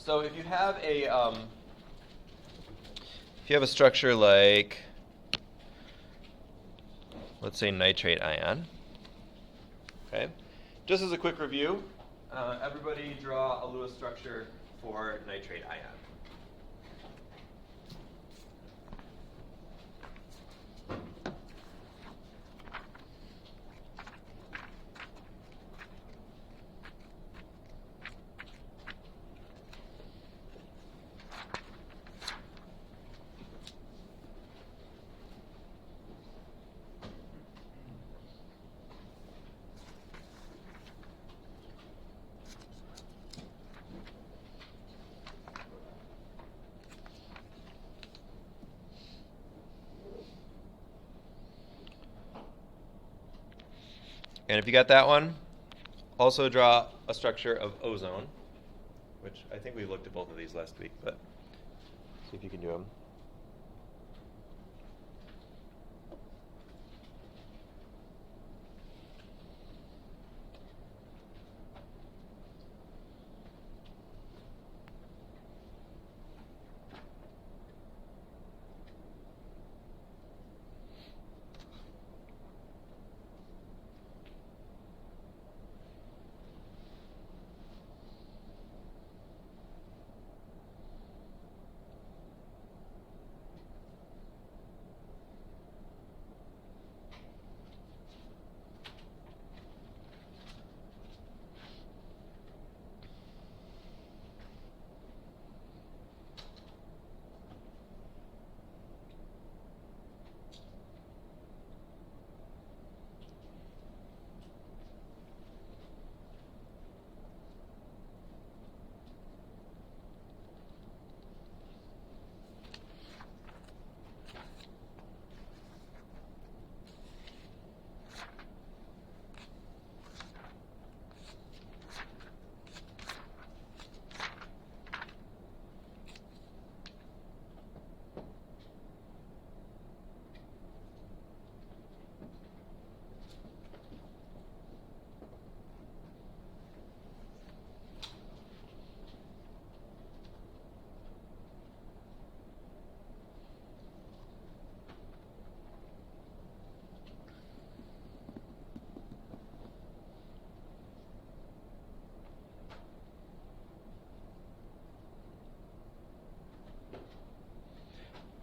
So if you have a structure like, let's say, nitrate ion. Okay. Just as a quick review, everybody draw a Lewis structure for nitrate ion. And if you got that one, also draw a structure of ozone, which I think we looked at both of these last week, but see if you can do them.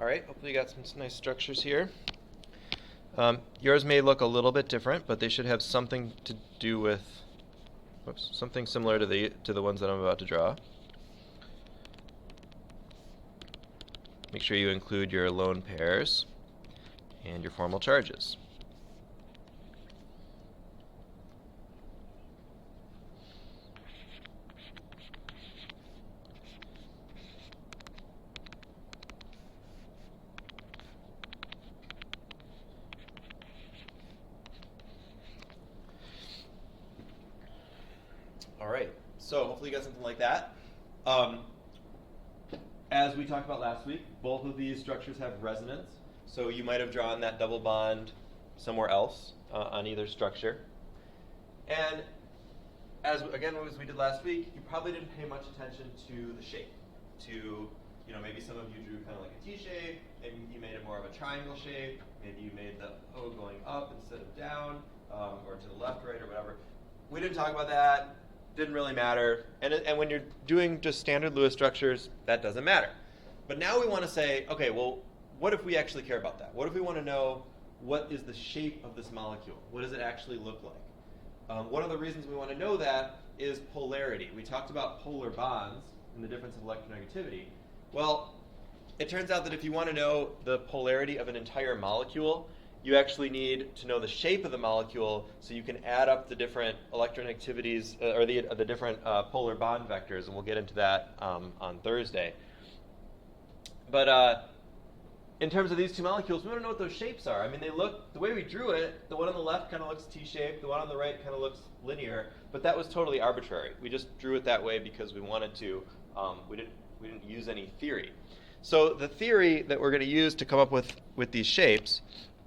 All right, hopefully you got some nice structures here. Yours may look a little bit different, but they should have something to do with, something similar to the ones that I'm about to draw. Make sure you include your lone pairs and your formal charges. All right, so hopefully you got something like that. As we talked about last week, both of these structures have resonance. So you might have drawn that double bond somewhere else on either structure. And as we did last week, you probably didn't pay much attention to the shape. Maybe some of you drew kind of like a T shape, maybe you made it more of a triangle shape, maybe you made the O going up instead of down, or to the left, right, or whatever. We didn't talk about that. Didn't really matter. And when you're doing just standard Lewis structures, that doesn't matter. But now we want to say, okay, well, what if we actually care about that? What if we want to know what is the shape of this molecule? What does it actually look like? One of the reasons we want to know that is polarity. We talked about polar bonds and the difference of electronegativity. Well, it turns out that if you want to know the polarity of an entire molecule, you actually need to know the shape of the molecule so you can add up the different electronegativities or the different polar bond vectors, and we'll get into that on Thursday. But in terms of these two molecules, we want to know what those shapes are. I mean, they look, the way we drew it, the one on the left kind of looks T-shaped, the one on the right kind of looks linear, but that was totally arbitrary. We just drew it that way because we wanted to. We didn't use any theory. So the theory that we're going to use to come up with these shapes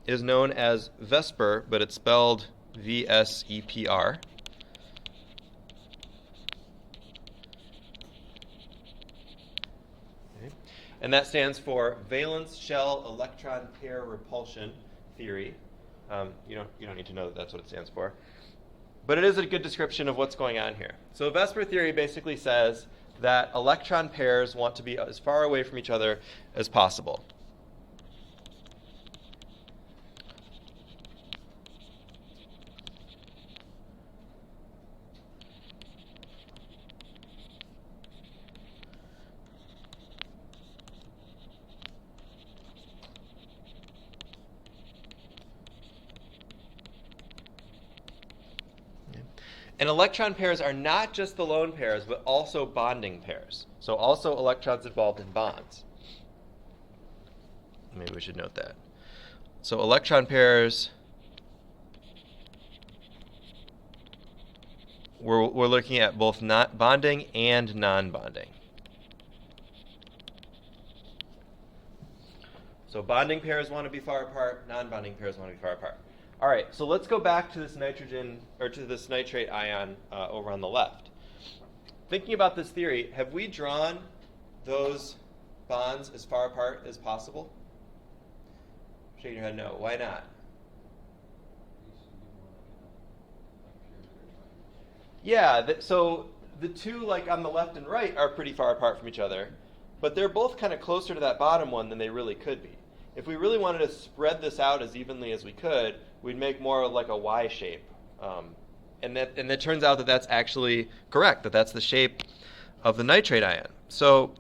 is known as Vsepr, but it's spelled Vsepr. And that stands for valence shell electron pair repulsion theory. You don't need to know that that's what it stands for. But it is a good description of what's going on here. So Vsepr theory basically says that electron pairs want to be as far away from each other as possible. And electron pairs are not just the lone pairs, but also bonding pairs. So also electrons involved in bonds. Maybe we should note that. So electron pairs, we're looking at both bonding and non-bonding. So bonding pairs want to be far apart, non-bonding pairs want to be far apart. All right, so let's go back to this nitrogen, or to this nitrate ion over on the left. Thinking about this theory, have we drawn those bonds as far apart as possible? Shaking your head no. Why not? Yeah, so the two, like on the left and right, are pretty far apart from each other, but they're both kind of closer to that bottom one than they really could be. If we really wanted to spread this out as evenly as we could, we'd make more like a Y shape. And it turns out that that's actually correct, that that's the shape of the nitrate ion. So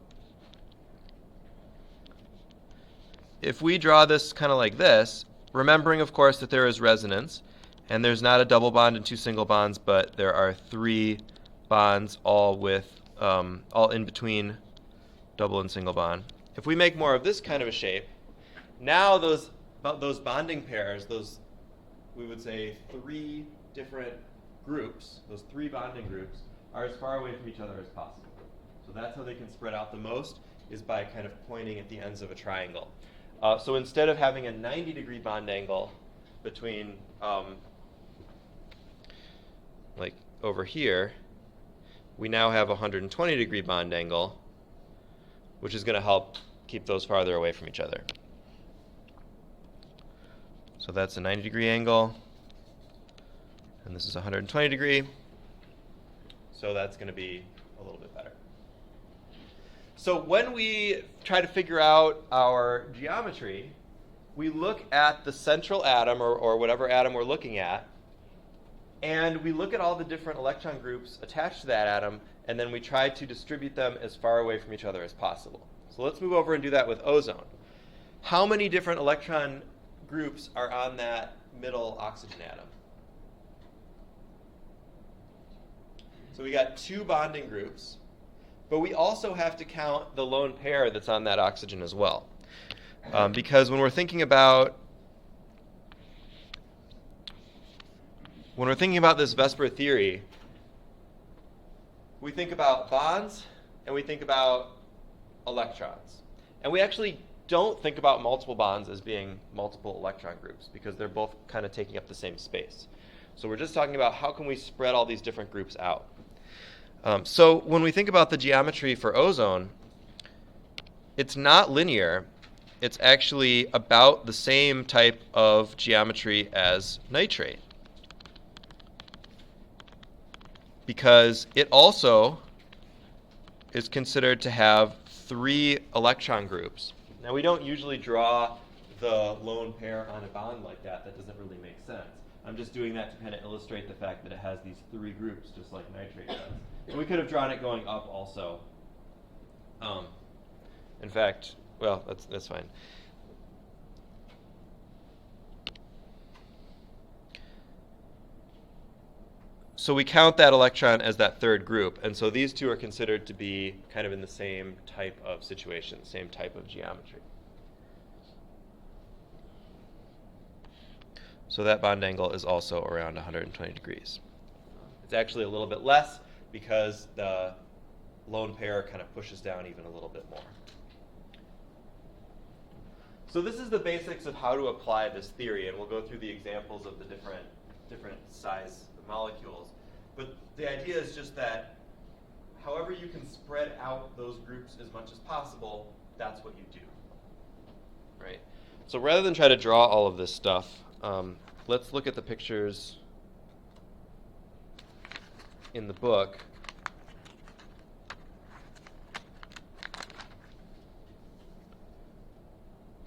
if we draw this kind of like this, remembering, of course, that there is resonance, and there's not a double bond and two single bonds, but there are three bonds all in between double and single bond. If we make more of this kind of a shape, now those bonding pairs, we would say three different groups, those three bonding groups, are as far away from each other as possible. So that's how they can spread out the most, is by kind of pointing at the ends of a triangle. So instead of having a 90-degree bond angle between, like over here, we now have a 120-degree bond angle, which is going to help keep those farther away from each other. So that's a 90-degree angle, and this is 120 degree. So that's going to be a little bit better. So when we try to figure out our geometry, we look at the central atom, or whatever atom we're looking at, and we look at all the different electron groups attached to that atom, and then we try to distribute them as far away from each other as possible. So let's move over and do that with ozone. How many different electron groups are on that middle oxygen atom? So we got two bonding groups, but we also have to count the lone pair that's on that oxygen as well. Because when we're thinking about this Vsepr theory, we think about bonds and we think about electrons. And we actually don't think about multiple bonds as being multiple electron groups, because they're both kind of taking up the same space. So we're just talking about how can we spread all these different groups out. So when we think about the geometry for ozone, it's not linear. It's actually about the same type of geometry as nitrate, because it also is considered to have three electron groups. Now, we don't usually draw the lone pair on a bond like that. That doesn't really make sense. I'm just doing that to kind of illustrate the fact that it has these three groups, just like nitrate does. And we could have drawn it going up also. In fact, well, that's fine. So we count that electron as that third group, and so these two are considered to be kind of in the same type of situation, same type of geometry. So that bond angle is also around 120 degrees. It's actually a little bit less because the lone pair kind of pushes down even a little bit more. So this is the basics of how to apply this theory, and we'll go through the examples of the different size molecules. But the idea is just that however you can spread out those groups as much as possible, that's what you do, right? So rather than try to draw all of this stuff, let's look at the pictures in the book.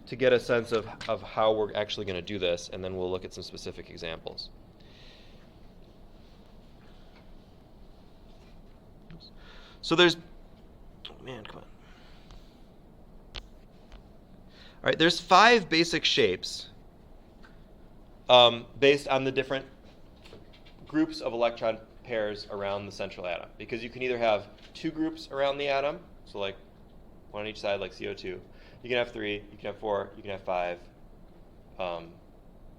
To get a sense of how we're actually going to do this, and then we'll look at some specific examples. So there's, oh man, come on. All right, there's 5 basic shapes based on the different groups of electron pairs around the central atom. Because you can either have 2 groups around the atom, so like one on each side, like CO2. You can have 3, you can have 4, you can have 5,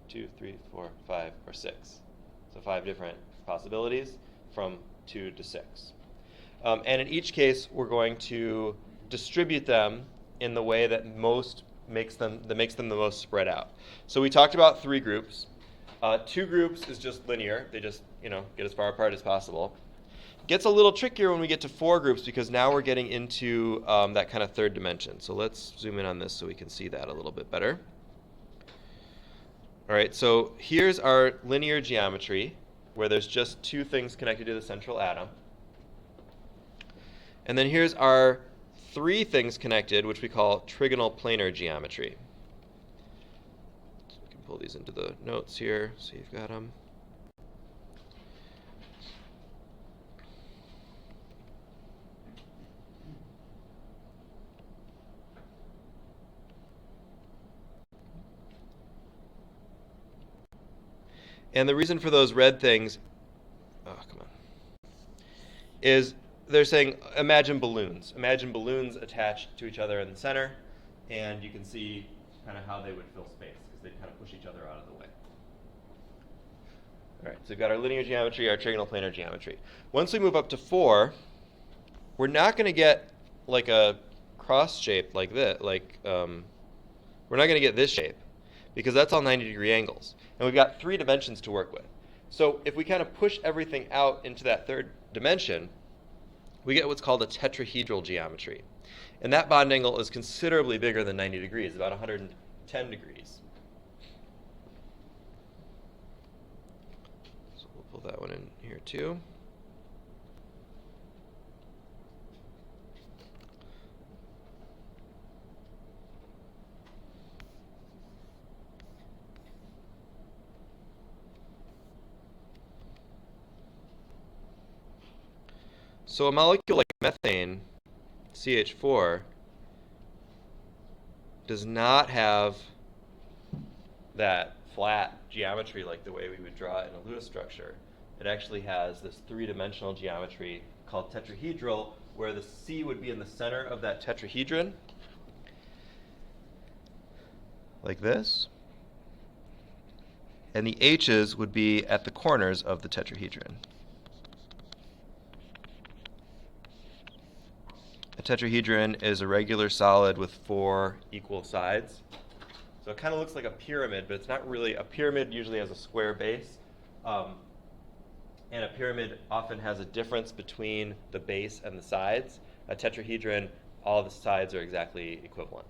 2, 3, 4, 5, or 6. So 5 different possibilities from 2 to 6. And in each case, we're going to distribute them in the way that makes them the most spread out. So we talked about 3 groups. 2 groups is just linear. They just get as far apart as possible. Gets a little trickier when we get to 4 groups because now we're getting into that kind of 3rd dimension. So let's zoom in on this so we can see that a little bit better. All right, so here's our linear geometry where there's just 2 things connected to the central atom. And then here's our 3 things connected, which we call trigonal planar geometry. So we can pull these into the notes here so you've got them. And the reason for those red things, is they're saying imagine balloons. Imagine balloons attached to each other in the center, and you can see kind of how they would fill space because they kind of push each other out of the way. All right, so we've got our linear geometry, our trigonal planar geometry. Once we move up to 4, we're not going to get like a cross shape like this. We're not going to get this shape because that's all 90-degree angles. And we've got 3 dimensions to work with. So if we kind of push everything out into that 3rd dimension, we get what's called a tetrahedral geometry. And that bond angle is considerably bigger than 90 degrees, about 110 degrees. So we'll pull that one in here too. So a molecule like methane, CH4, does not have that flat geometry like the way we would draw it in a Lewis structure. It actually has this 3-dimensional geometry called tetrahedral, where the C would be in the center of that tetrahedron, like this. And the H's would be at the corners of the tetrahedron. A tetrahedron is a regular solid with 4 equal sides. So it kind of looks like a pyramid, but it's not really. A pyramid usually has a square base. And a pyramid often has a difference between the base and the sides. A tetrahedron, all the sides are exactly equivalent.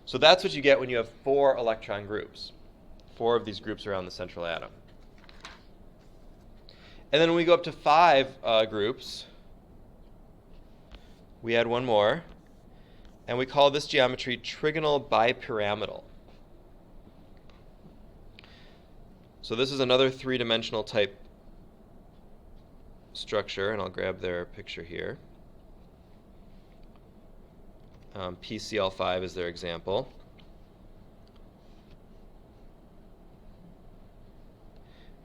So that's what you get when you have 4 electron groups. 4 of these groups around the central atom. And then when we go up to 5 groups, we add one more, and we call this geometry trigonal Bi-Pyramidal. So this is another 3-dimensional type structure, and I'll grab their picture here. PCl5 is their example.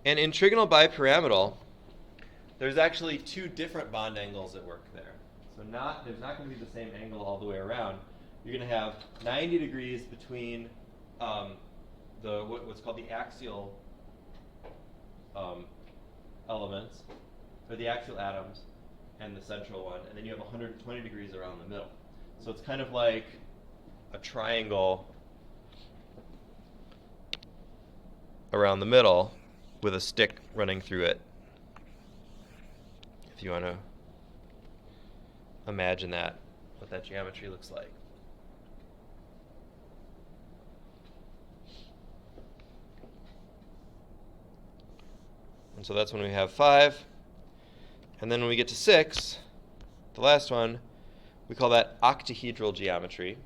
And in trigonal Bi-Pyramidal, there's actually 2 different bond angles at work there. So there's not going to be the same angle all the way around. You're going to have 90 degrees between what's called the axial elements, or the axial atoms, and the central one, and then you have 120 degrees around the middle. So it's kind of like a triangle around the middle with a stick running through it, if you want to imagine that what that geometry looks like. And so that's when we have 5. And then when we get to 6, the last one, we call that octahedral geometry.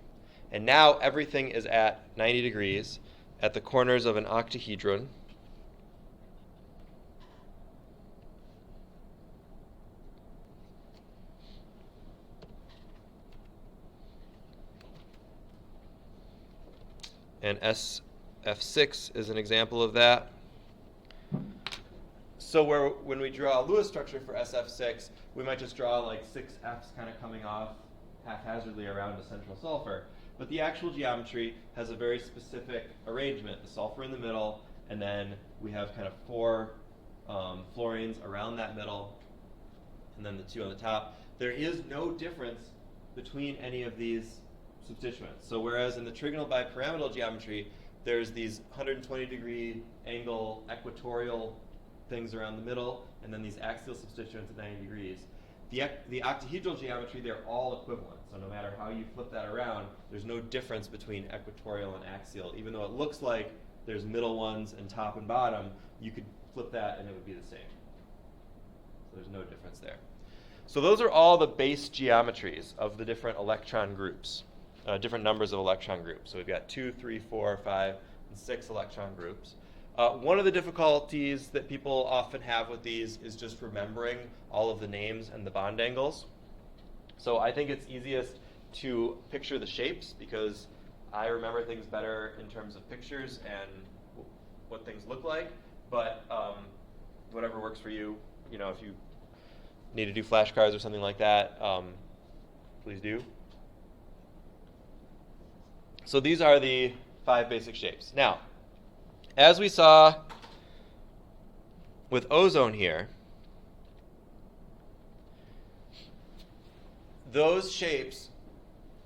And now everything is at 90 degrees at the corners of an octahedron. And SF6 is an example of that. So when we draw a Lewis structure for SF6, we might just draw like 6 F's kind of coming off haphazardly around a central sulfur. But the actual geometry has a very specific arrangement. The sulfur in the middle, and then we have kind of 4 fluorines around that middle, and then the 2 on the top. There is no difference between any of these substituents. So whereas in the trigonal bipyramidal geometry, there's these 120-degree angle equatorial things around the middle, and then these axial substituents at 90 degrees. The octahedral geometry, they're all equivalent. So no matter how you flip that around, there's no difference between equatorial and axial. Even though it looks like there's middle ones and top and bottom, you could flip that and it would be the same. So there's no difference there. So those are all the base geometries of the different electron groups, different numbers of electron groups. So we've got 2, 3, 4, 5, and 6 electron groups. One of the difficulties that people often have with these is just remembering all of the names and the bond angles. So I think it's easiest to picture the shapes because I remember things better in terms of pictures and what things look like. But whatever works for you, you know, if you need to do flashcards or something like that, please do. So these are the 5 basic shapes. Now, as we saw with ozone here, those shapes,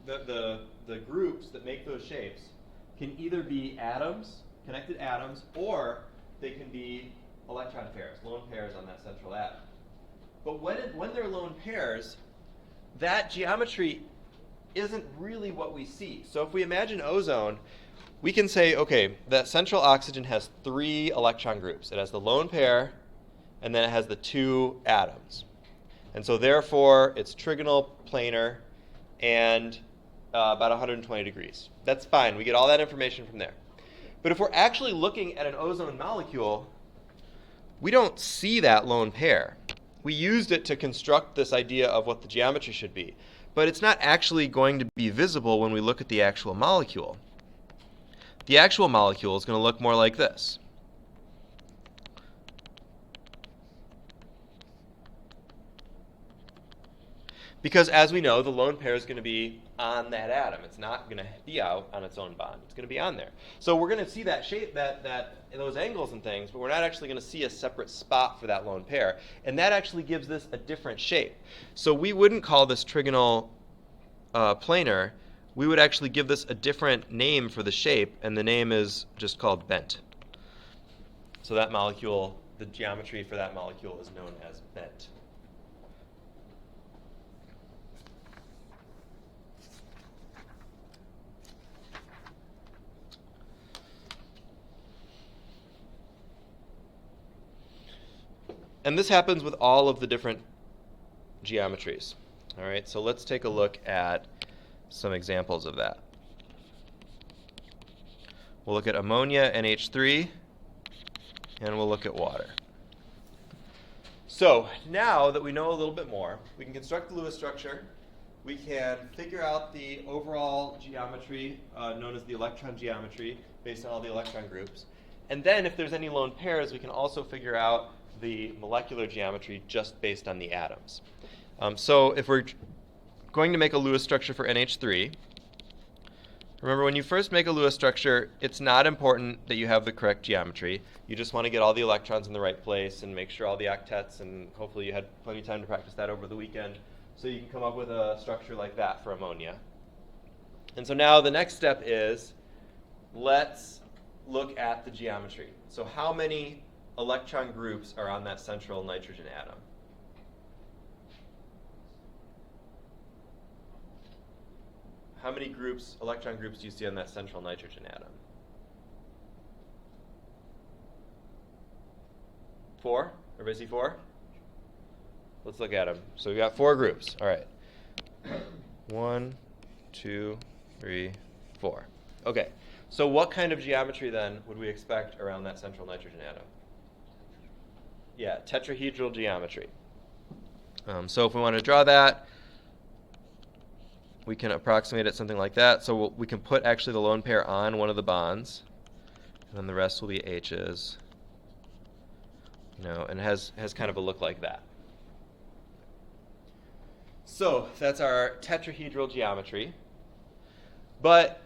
the groups that make those shapes, can either be atoms, connected atoms, or they can be electron pairs, lone pairs on that central atom. But when they're lone pairs, that geometry isn't really what we see. So if we imagine ozone, we can say, okay, that central oxygen has 3 electron groups. It has the lone pair, and then it has the 2 atoms. And so therefore, it's trigonal, planar, and about 120 degrees. That's fine. We get all that information from there. But if we're actually looking at an ozone molecule, we don't see that lone pair. We used it to construct this idea of what the geometry should be. But it's not actually going to be visible when we look at the actual molecule. The actual molecule is going to look more like this. Because as we know, the lone pair is going to be on that atom. It's not going to be out on its own bond. It's going to be on there. So we're going to see that shape, those angles and things, but we're not actually going to see a separate spot for that lone pair. And that actually gives this a different shape. So we wouldn't call this trigonal planar. We would actually give this a different name for the shape, and the name is just called bent. So that molecule, the geometry for that molecule is known as bent. And this happens with all of the different geometries. All right, so let's take a look at some examples of that. We'll look at ammonia, NH3, and we'll look at water. So now that we know a little bit more, we can construct the Lewis structure. We can figure out the overall geometry known as the electron geometry based on all the electron groups. And then if there's any lone pairs, we can also figure out the molecular geometry just based on the atoms. So if we're going to make a Lewis structure for NH3, remember when you first make a Lewis structure, it's not important that you have the correct geometry. You just want to get all the electrons in the right place and make sure all the octets, and hopefully you had plenty of time to practice that over the weekend, so you can come up with a structure like that for ammonia. And so now the next step is, let's look at the geometry. So how many electron groups are on that central nitrogen atom? how many groups, electron groups, do you see on that central nitrogen atom? 4? Everybody see 4? Let's look at them. So we got 4 groups. All right. 1, 2, 3, 4. Okay. So what kind of geometry then would we expect around that central nitrogen atom? Yeah, tetrahedral geometry. So if we want to draw that, we can approximate it something like that. So we can put actually the lone pair on one of the bonds, and then the rest will be H's. And it has kind of a look like that. So that's our tetrahedral geometry. But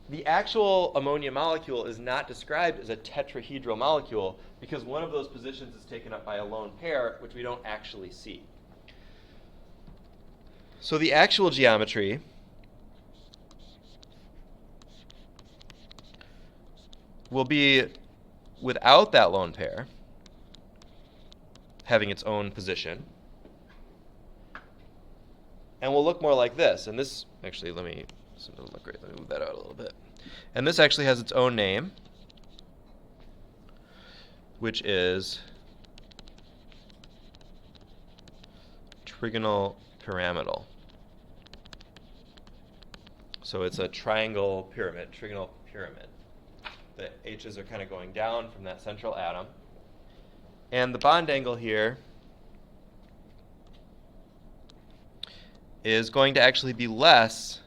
the actual ammonia molecule is not described as a tetrahedral molecule because one of those positions is taken up by a lone pair, which we don't actually see. So the actual geometry will be without that lone pair having its own position. And will look more like this. And this, actually, this doesn't look great. Let me move that out a little bit. And this actually has its own name, which is Trigonal Pyramidal. So it's a triangle pyramid, trigonal pyramid. The H's are kind of going down from that central atom. And the bond angle here is going to actually be less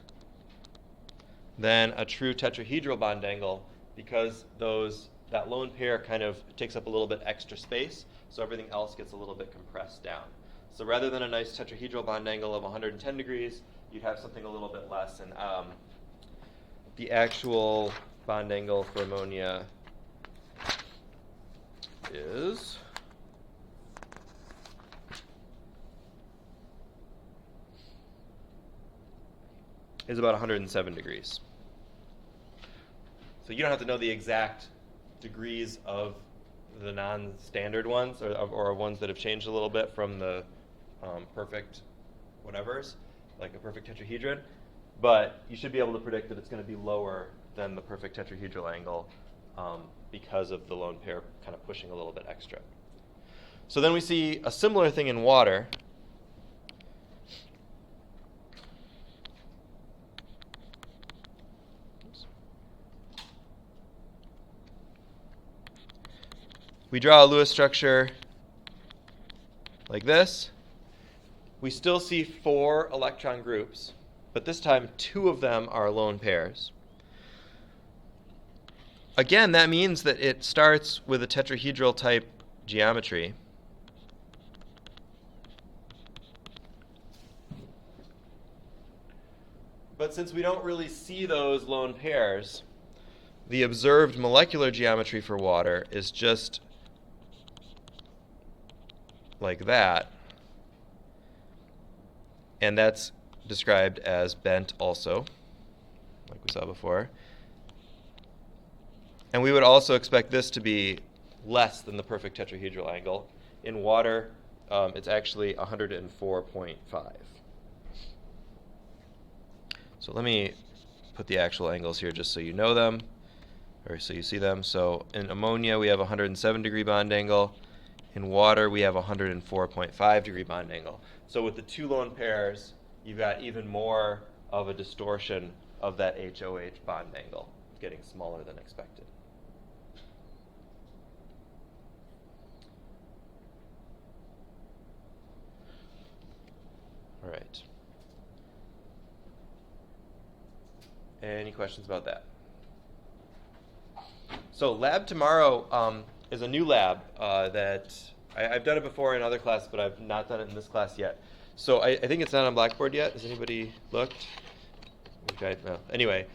than a true tetrahedral bond angle because that lone pair kind of takes up a little bit extra space, so everything else gets a little bit compressed down. So rather than a nice tetrahedral bond angle of 110 degrees, you'd have something a little bit less. And the actual bond angle for ammonia is about 107 degrees. So you don't have to know the exact degrees of the non-standard ones or ones that have changed a little bit from the perfect whatevers, like a perfect tetrahedron, but you should be able to predict that it's going to be lower than the perfect tetrahedral angle because of the lone pair kind of pushing a little bit extra. So then we see a similar thing in water. We draw a Lewis structure like this. We still see 4 electron groups, but this time 2 of them are lone pairs. Again, that means that it starts with a tetrahedral type geometry. But since we don't really see those lone pairs, the observed molecular geometry for water is just like that, and that's described as bent also, like we saw before. And we would also expect this to be less than the perfect tetrahedral angle. In water, it's actually 104.5. So let me put the actual angles here just so you know them, or so you see them. So in ammonia, we have a 107 degree bond angle. In water, we have a 104.5 degree bond angle. So with the 2 lone pairs, you've got even more of a distortion of that HOH bond angle, getting smaller than expected. All right. Any questions about that? So lab tomorrow is a new lab that I've done it before in other classes, but I've not done it in this class yet. So I think it's not on Blackboard yet. Has anybody looked? Okay, no. Anyway,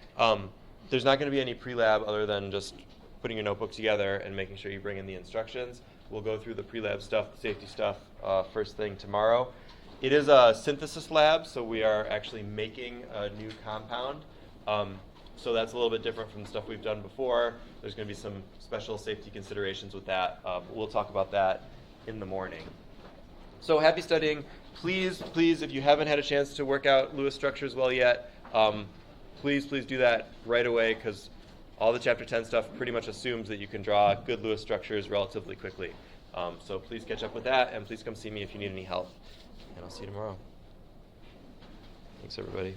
there's not going to be any pre-lab other than just putting your notebook together and making sure you bring in the instructions. We'll go through the pre-lab stuff, the safety stuff, first thing tomorrow. It is a synthesis lab, so we are actually making a new compound. So that's a little bit different from the stuff we've done before. There's going to be some special safety considerations with that. We'll talk about that in the morning. So happy studying. Please, if you haven't had a chance to work out Lewis structures well yet, please do that right away, because all the Chapter 10 stuff pretty much assumes that you can draw good Lewis structures relatively quickly. So please catch up with that, and please come see me if you need any help. And I'll see you tomorrow. Thanks, everybody.